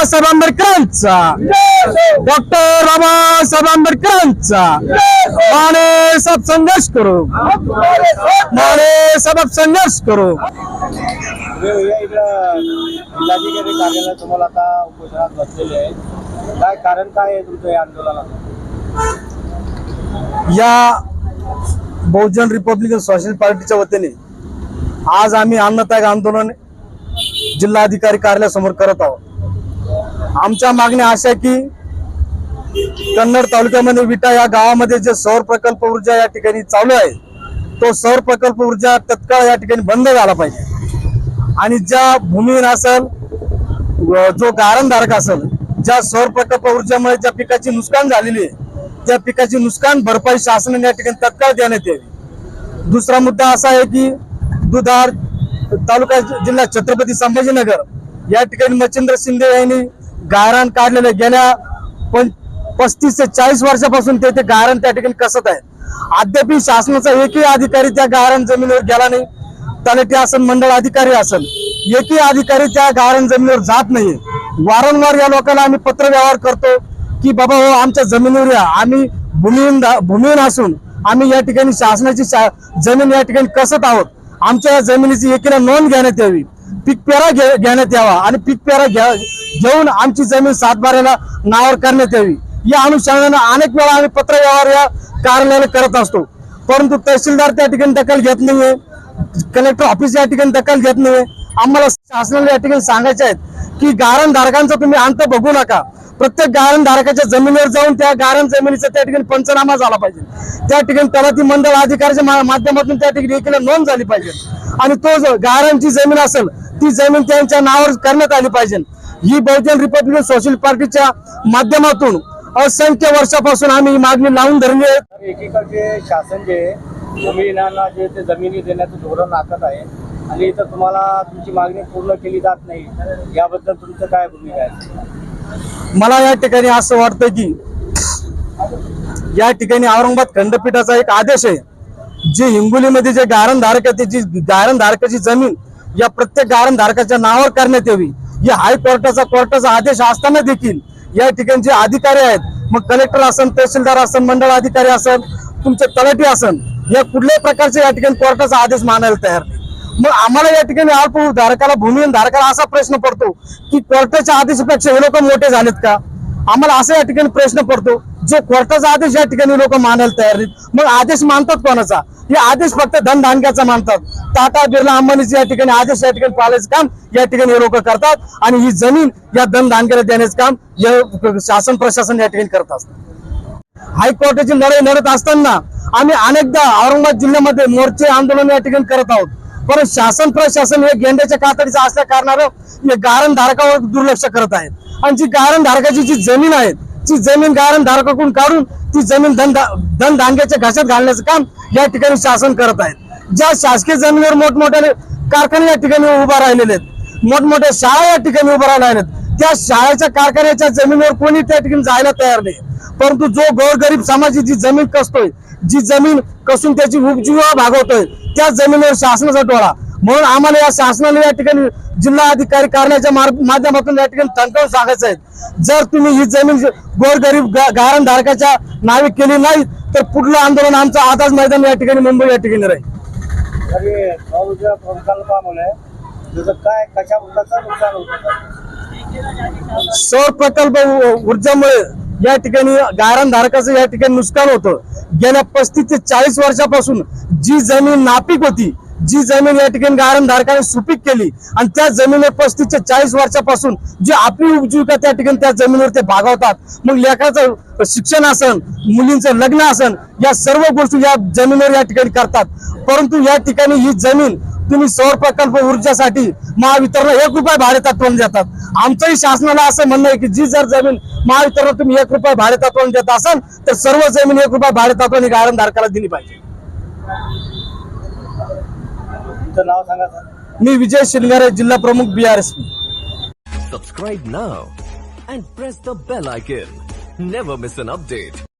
बाबासाहेब आंबेडकरांचा, डॉक्टर बाबासाहेब आंबेडकरांचा। माने सब संघर्ष करो, माने सब संघर्ष करो। जिल्हाधिकारी कार्यालय तुम्हाला आता उपोषणात बसलेले आहे, काय कारण काय आहे तुमचं या आंदोलनाला? या बहुजन रिपब्लिकन सोशलिस्ट पार्टीच्या वतीने आज आम्ही अन्नत्याग आंदोलन जिल्हाधिकारी कार्यालयासमोर करत आहोत। आमच्या मागण्या अशा की कन्नड तालुक्यामध्ये विटा या गावामध्ये जे सौर प्रकल्प ऊर्जा या ठिकाणी चालू आहे, तो सौर प्रकल्प ऊर्जा तत्काळ या ठिकाणी बंद झाला पाहिजे। आणि ज्या भूमिहीन असेल, जो गारणधारक असेल, ज्या सौर प्रकल्प ऊर्जामुळे ज्या पिकाची नुकसान झालेली आहे, त्या पिकाची नुकसान भरपाई शासनाने या ठिकाणी तत्काळ देण्यात यावी। दुसरा मुद्दा असा आहे की दुधार तालुका जिल्हा छत्रपती संभाजीनगर या ठिकाणी मच्छिंद्र शिंदे यांनी गायरान काढलेले गेल्या 35 ते 40 वर्षापासून ते गायरान त्या ठिकाणी कसत आहे। अद्याप शासनाचा एकही अधिकारी त्या गायरान जमिनीवर गेला नाही। तलाठी असेल, मंडळ अधिकारी असेल, एकही अधिकारी त्या गायरान जमिनीवर जात नाही। वारंवार या लोकांना आम्ही पत्र व्यवहार करतो की बाबा हो, आमच्या जमिनीवर या, आम्ही भूमिहीन असून आम्ही या ठिकाणी शासनाची जमीन या ठिकाणी कसत आहोत। आमच्या या जमिनीची एकीला नोंद घेण्यात यावी, पीक पेरा घेण्यात यावा आणि पीक पेरा घेऊन आमची जमीन सातबाऱ्याला नावावर करण्यात यावी। या अनुषंगाने अनेक वेळा आम्ही पत्र व्यवहार या कार्यालयाला करत असतो, परंतु तहसीलदार त्या ठिकाणी दखल घेत नाहीये, कलेक्टर ऑफिस या ठिकाणी दखल घेत नाहीये। आम्हाला शासनाला या ठिकाणी सांगायचे आहेत की गारणधारकांचा तुम्ही अंत बघू नका। प्रत्येक गारणधारकाच्या जमिनीवर जाऊन त्या गारण जमिनीचा त्या ठिकाणी पंचनामा झाला पाहिजे। त्या ठिकाणी तलाठी मंडळ अधिकाऱ्याच्या माध्यमातून त्या ठिकाणी एकीला नोंद झाली पाहिजे आणि तो जो गारणची जमीन असेल ती जमीन त्यांच्या नावावर करण्यात आली पाहिजे। ही बहुजन रिपब्लिकन सोशलिस्ट पार्टीच्या माध्यमातून असंख्य वर्षापासून आम्ही ही मागणी लावून धरली आहे। एकीकडे शासन जे भूमिहीनांना जे ते जमिनी देण्याचं धोरण आखत आहे आणि इथं तुम्हाला तुमची मागणी पूर्ण केली जात नाही, याबद्दल तुमचं काय भूमिका आहे? मला या ठिकाणी असं वाटतं की या ठिकाणी औरंगाबाद खंडपीठाचा एक आदेश आहे, जे हिंगोलीमध्ये जे गारणधारक आहे त्याची गारणधारकाची जमीन या प्रत्येक गारणधारकाच्या नावावर करण्यात यावी। या कोर्टाचा आदेश असताना देखील या ठिकाणी जे अधिकारी आहेत, मग कलेक्टर असेल, तहसीलदार असेल, मंडळ अधिकारी असेल, तुमचे तलाठी असेल, या कुठल्याही प्रकारचे या ठिकाणी कोर्टाचा आदेश मानायला तयार नाही। मग आम्हाला या ठिकाणी अल्पधारकाला, भूमिहीन धारकाला असा प्रश्न पडतो की कोर्टाच्या आदेशापेक्षा हे लोक मोठे झालेत का? आम्हाला असं या ठिकाणी प्रश्न पडतो, जो कोर्टाचा आदेश या ठिकाणी लोक मानायला तयार नाहीत, मग आदेश मानतात कोणाचा? हे आदेश फक्त धनधानक्याचा मानतात। टाटा, बिर्ला, अंबानीचे या ठिकाणी आदेश या ठिकाणी पाळायचं काम या ठिकाणी हे लोक करतात आणि ही जमीन या धनधानक्याला देण्याचं काम या शासन प्रशासन या ठिकाणी करत असतात। हायकोर्टाची लढाई लढत असताना आम्ही अनेकदा औरंगाबाद जिल्ह्यामध्ये मोर्चे आंदोलन या ठिकाणी करत आहोत, परंतु शासन प्रशासन हे गेंड्याच्या कातडीचं असल्या कारणानं गारणधारकावर दुर्लक्ष करत आहेत आणि जी गारणधारकाची जी जमीन आहे ती जमीन गारणधारकाकडून काढून ती जमीन धनधानक्याच्या घशात घालण्याचं काम या ठिकाणी शासन करत आहेत। ज्या शासकीय जमिनीवर मोठमोठे कारखाने या ठिकाणी उभा राहिलेले आहेत, मोठमोठ्या शाळा या ठिकाणी उभा राहिल्या आहेत, त्या शाळेच्या कारखान्याच्या जमिनीवर कोणी त्या ठिकाणी जायला तयार नाही। परंतु जो गोरगरीब समाजाची जी जमीन कसतोय, जी जमीन कसून त्याची उपजीविका भागवतोय, त्या जमिनीवर शासनाचा डोळा। म्हणून आम्हाला या शासनाने या ठिकाणी जिल्हा अधिकारी कार्यालयाच्या माध्यमातून या ठिकाणी ठणकावून सांगायचं आहे, जर तुम्ही ही जमीन गोरगरीब गारणधारकाच्या नावे केली नाही तर पुढलं आंदोलन आमचं आझाद मैदान या ठिकाणी मुंबई या ठिकाणी राहील। प्रकल्पामुळे काय कशाचं नुकसान होतं? सौर प्रकल्प ऊर्जामुळे या ठिकाणी गारणधारकाचं या ठिकाणी नुकसान होतं। गेल्या 35 ते 40 वर्षापासून जी जमीन नापीक होती, जी जमीन या ठिकाणी गारणधारकाने सुपीक केली आणि त्या जमिनीवर 35 ते 40 वर्षापासून जी आपली उपजीविका त्या ठिकाणी त्या जमिनीवर ते भागवतात। मग लेकराचं शिक्षण असन, मुलींचं लग्न असन, या सर्व गोष्टी या जमिनीवर या ठिकाणी करतात। परंतु या ठिकाणी ही जमीन तुम्ही सौर प्रकल्प ऊर्जासाठी महावितरण 1 रुपया भाडे तत्त्वाने देतात। आमचंही शासनाला असं म्हणणं आहे की जी जर जमीन महावितरण तुम्ही 1 रुपया भाडे तत्त्वाने देत असाल तर सर्व जमीन 1 रुपया भाडे तत्त्वाने गारणधारकाला दिली पाहिजे। नाव सांगा सर। मी विजय शिंगारे, जिल्हा प्रमुख BRSP। Subscribe now and press the bell icon. Never miss an update.